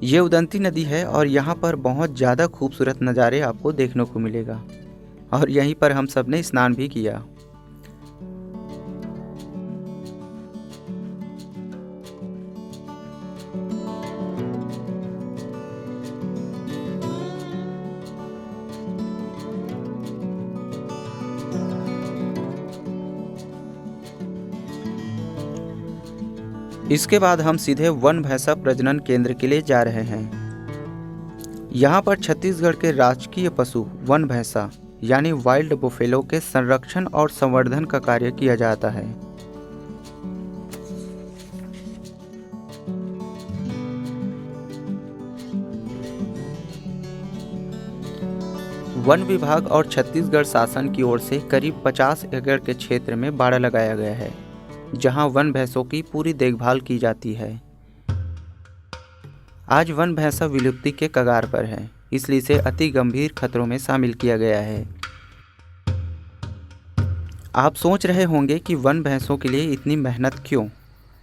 ये उदंती नदी है और यहाँ पर बहुत ज़्यादा खूबसूरत नज़ारे आपको देखने को मिलेगा और यहीं पर हम सब ने स्नान भी किया। इसके बाद हम सीधे वन भैंसा प्रजनन केंद्र के लिए जा रहे हैं। यहाँ पर छत्तीसगढ़ के राजकीय पशु वन भैंसा यानी वाइल्ड बुफेलो के संरक्षण और संवर्धन का कार्य किया जाता है। वन विभाग और छत्तीसगढ़ शासन की ओर से करीब 50 एकड़ के क्षेत्र में बाड़ा लगाया गया है, जहां वन भैंसों की पूरी देखभाल की जाती है। आज वन भैंसा विलुप्ति के कगार पर है, इसलिए इसे अति गंभीर खतरों में शामिल किया गया है। आप सोच रहे होंगे कि वन भैंसों के लिए इतनी मेहनत क्यों?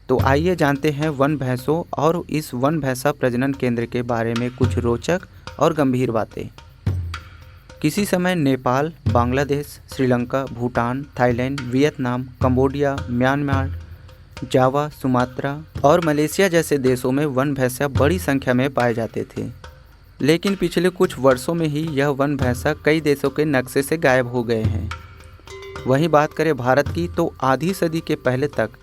तो आइए जानते हैं वन भैंसों और इस वन भैंसा प्रजनन केंद्र के बारे में कुछ रोचक और गंभीर बातें। किसी समय Nepal, Bangladesh, Sri Lanka, Bhutan, Thailand, Vietnam, Cambodia, Myanmar, Java, Sumatra और मलेशिया जैसे देशों में वन भैंसा बड़ी संख्या में पाए जाते थे। लेकिन पिछले कुछ वर्षों में ही यह वन भैंसा कई देशों के नक्शे से गायब हो गए हैं। वहीं बात करें भारत की तो आधी सदी के पहले तक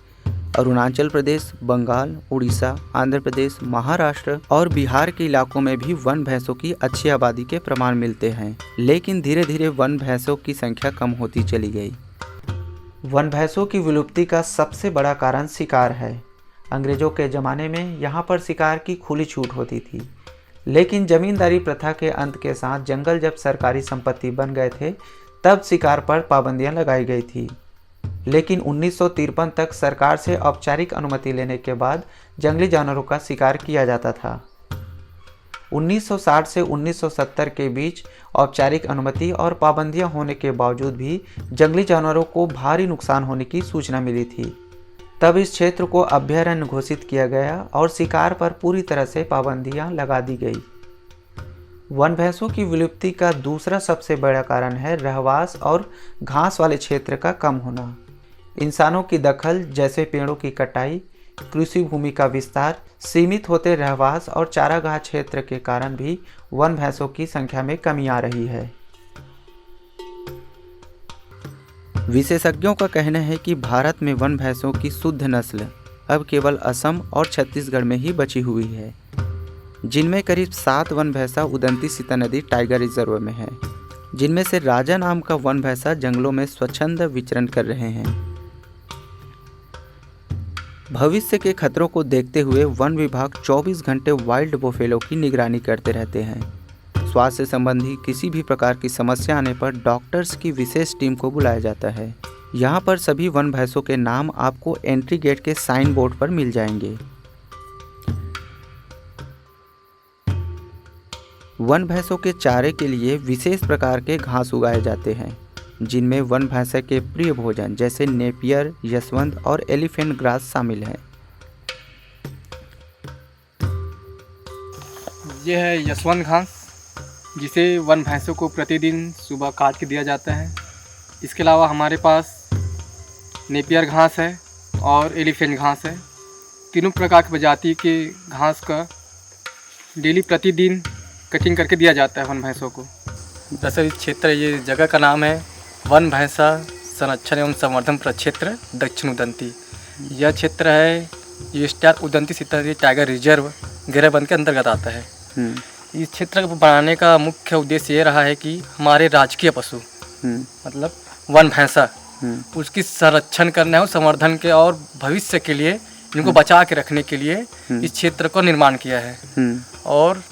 अरुणाचल प्रदेश, बंगाल, उड़ीसा, आंध्र प्रदेश, महाराष्ट्र और बिहार के इलाकों में भी वन भैंसों की अच्छी आबादी के प्रमाण मिलते हैं। लेकिन धीरे धीरे वन भैंसों की संख्या कम होती चली गई। वन भैंसों की विलुप्ति का सबसे बड़ा कारण शिकार है। अंग्रेजों के ज़माने में यहाँ पर शिकार की खुली छूट होती थी, लेकिन जमींदारी प्रथा के अंत के साथ जंगल जब सरकारी संपत्ति बन गए थे, तब शिकार पर पाबंदियाँ लगाई गई थी। लेकिन 1953 तक सरकार से औपचारिक अनुमति लेने के बाद जंगली जानवरों का शिकार किया जाता था। 1960 से 1970 के बीच औपचारिक अनुमति और पाबंदियां होने के बावजूद भी जंगली जानवरों को भारी नुकसान होने की सूचना मिली थी। तब इस क्षेत्र को अभयारण्य घोषित किया गया और शिकार पर पूरी तरह से पाबंदियां लगा दी गई। वन भैंसों की विलुप्ति का दूसरा सबसे बड़ा कारण है रहवास और घास वाले क्षेत्र का कम होना। इंसानों की दखल जैसे पेड़ों की कटाई, कृषि भूमि का विस्तार, सीमित होते रहवास और चारागाह क्षेत्र के कारण भी वन भैंसों की संख्या में कमी आ रही है। विशेषज्ञों का कहना है कि भारत में वन भैंसों की शुद्ध नस्ल अब केवल असम और छत्तीसगढ़ में ही बची हुई है, जिनमें करीब 7 वन भैंसा उदंती सीता नदी टाइगर रिजर्व में है, जिनमें से राजा नाम का वन भैंसा जंगलों में स्वच्छंद विचरण कर रहे हैं। भविष्य के खतरों को देखते हुए वन विभाग 24 घंटे वाइल्ड बुफेलो की निगरानी करते रहते हैं। स्वास्थ्य संबंधी किसी भी प्रकार की समस्या आने पर डॉक्टर्स की विशेष टीम को बुलाया जाता है। यहाँ पर सभी वन भैंसों के नाम आपको एंट्री गेट के साइन बोर्ड पर मिल जाएंगे। वन भैंसों के चारे के लिए विशेष प्रकार के घास उगाए जाते हैं, जिनमें वन भैंसा के प्रिय भोजन जैसे नेपियर, यशवंत और एलिफेंट ग्रास शामिल हैं। ये है यशवंत घास, जिसे वन भैंसों को प्रतिदिन सुबह काट के दिया जाता है। इसके अलावा हमारे पास नेपियर घास है और एलिफेंट घास है। तीनों प्रकार की प्रजाति के घास का डेली प्रतिदिन कटिंग करके दिया जाता है वन भैंसों को। दरअसल इस क्षेत्र, ये जगह का नाम है वन भैंसा संरक्षण एवं संवर्धन प्रक्षेत्र दक्षिण उदंती। यह क्षेत्र है ये स्टार उदंती सीता नदी टाइगर रिजर्व घेराबंद के अंतर्गत आता है। इस क्षेत्र को बनाने का मुख्य उद्देश्य ये रहा है कि हमारे राजकीय पशु मतलब वन भैंसा, उसकी संरक्षण करना है, संवर्धन के और भविष्य के लिए इनको बचा के रखने के लिए इस क्षेत्र को निर्माण किया है। और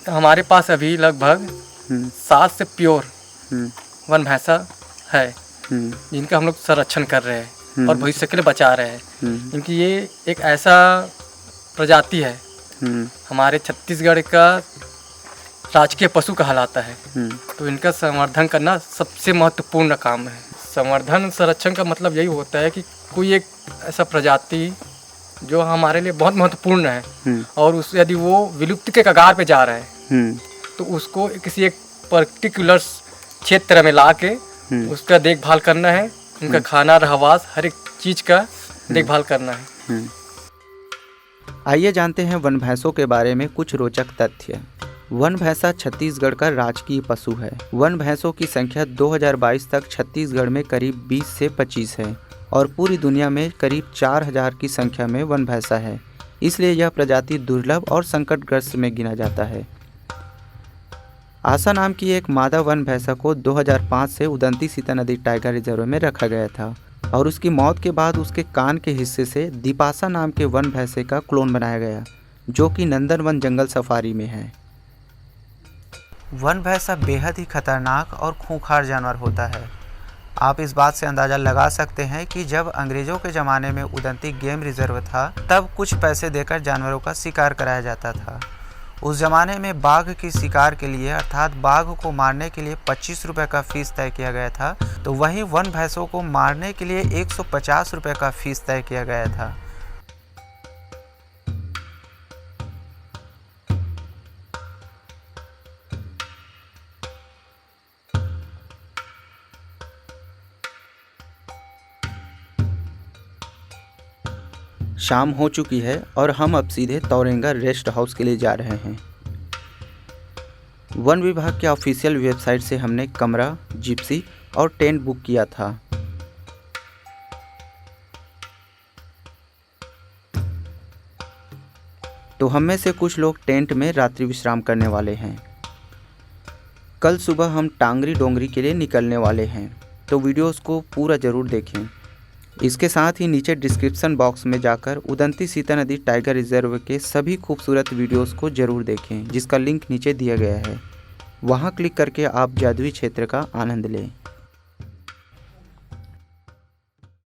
हमारे पास अभी लगभग 7 से प्योर वन भैंसा है, जिनका हम लोग संरक्षण कर रहे हैं और भविष्य के लिए बचा रहे हैं। क्योंकि ये एक ऐसा प्रजाति है, हमारे छत्तीसगढ़ का राजकीय पशु कहलाता है, तो इनका संवर्धन करना सबसे महत्वपूर्ण काम है। संवर्धन संरक्षण का मतलब यही होता है कि कोई एक ऐसा प्रजाति जो हमारे लिए बहुत महत्वपूर्ण है, हम्म, और उस यदि वो विलुप्ति के कगार पे जा रहा है हम्म, तो उसको किसी एक पर्टिकुलर क्षेत्र में ला के उसका देखभाल करना है, उनका खाना रहवास हर एक चीज़ का देखभाल करना है। हम्म। आइए जानते हैं वन भैंसों के बारे में कुछ रोचक तथ्य। वन भैंसा छत्तीसगढ़ का राजकीय पशु है। वन भैंसों की संख्या 2022 तक छत्तीसगढ़ में करीब 20 से 25 है और पूरी दुनिया में करीब 4000 की संख्या में वन भैंसा है। इसलिए यह प्रजाति दुर्लभ और संकटग्रस्त में गिना जाता है। आशा नाम की एक मादा वन भैंसा को 2005 से उदंती सीता नदी टाइगर रिजर्व में रखा गया था और उसकी मौत के बाद उसके कान के हिस्से से दीपासा नाम के वन भैंसे का क्लोन बनाया गया, जो कि नंदनवन जंगल सफारी में है। वन भैंसा बेहद ही खतरनाक और खूंखार जानवर होता है। आप इस बात से अंदाज़ा लगा सकते हैं कि जब अंग्रेज़ों के ज़माने में उदंती गेम रिजर्व था, तब कुछ पैसे देकर जानवरों का शिकार कराया जाता था। उस ज़माने में बाघ की शिकार के लिए अर्थात बाघ को मारने के लिए 25 रुपये का फ़ीस तय किया गया था, तो वहीं वन भैंसों को मारने के लिए 150 रुपये का फ़ीस तय किया गया था। शाम हो चुकी है और हम अब सीधे तौरेंगा रेस्ट हाउस के लिए जा रहे हैं। वन विभाग के ऑफिशियल वेबसाइट से हमने कमरा, जिप्सी और टेंट बुक किया था। तो हम में से कुछ लोग टेंट में रात्रि विश्राम करने वाले हैं। कल सुबह हम टांगरी डोंगरी के लिए निकलने वाले हैं, तो वीडियोस को पूरा ज़रूर देखें। इसके साथ ही नीचे डिस्क्रिप्शन बॉक्स में जाकर उदंती सीता नदी टाइगर रिजर्व के सभी खूबसूरत वीडियोस को ज़रूर देखें, जिसका लिंक नीचे दिया गया है। वहां क्लिक करके आप जादुई क्षेत्र का आनंद लें।